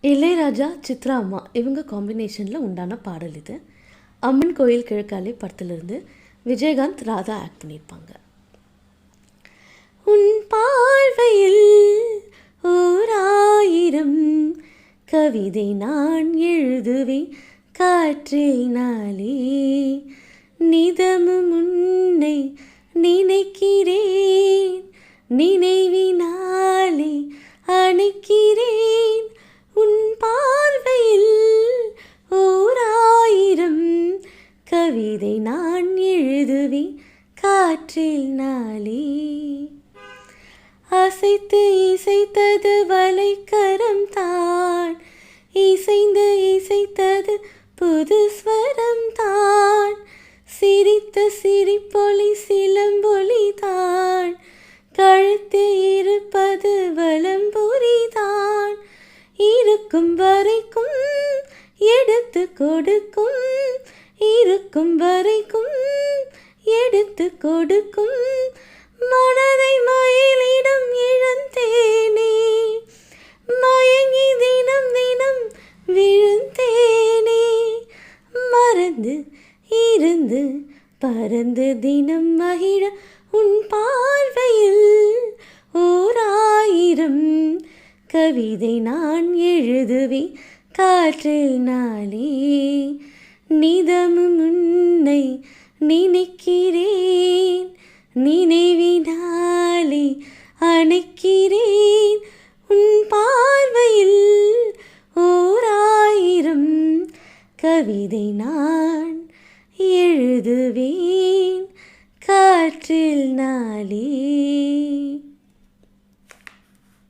இளையராஜா, சித்ரா அம்மா இவங்க காம்பினேஷனில் உண்டான பாடல் இது. அம்மன் கோயில் கிழக்காலே படத்துலேருந்து விஜயகாந்த், ராதா ஆக்ட் பண்ணியிருப்பாங்க. உன் பார்வையில் ஓர் ஆயிரம் கவிதை நான் எழுதுவேன் காற்றினாலே, நிதமும் உன்னை நினைக்கிறேன், நினைவினாலே அணைக்கிறேன். உன் பார்வையில் ஓர் ஆயிரம் கவிதை நான் எழுதுவேன் காற்றில் நாளே. அசைத்து இசைத்தது வளைக்கரம் தான், இசைந்து இசைத்தது புது ஸ்வரம் தான், சிரித்த சிரிப்பொலி சிலம்பொலி தான், கழுத்து இருப்பது வலம்புரி தான். இருக்கும் வரைக்கும் எடுத்து கொடுக்கும், இருக்கும் வரைக்கும் எடுத்து கொடுக்கும், மனதை மயிலிடம் இழந்தேனே, மயங்கி தினம் தினம் விழுந்தேனே. மறந்து இருந்து பறந்து தினம் மகிழ உன் பார்வையில் ஓர் ஆயிரம் கவிதை நான் எழுதுவேன் காற்றில் நாளே, நிதமும் உன்னை நினைக்கிறேன், நினைவினாலே அணைக்கிறேன். உன் பார்வையில் ஓர் ஆயிரம் கவிதை நான்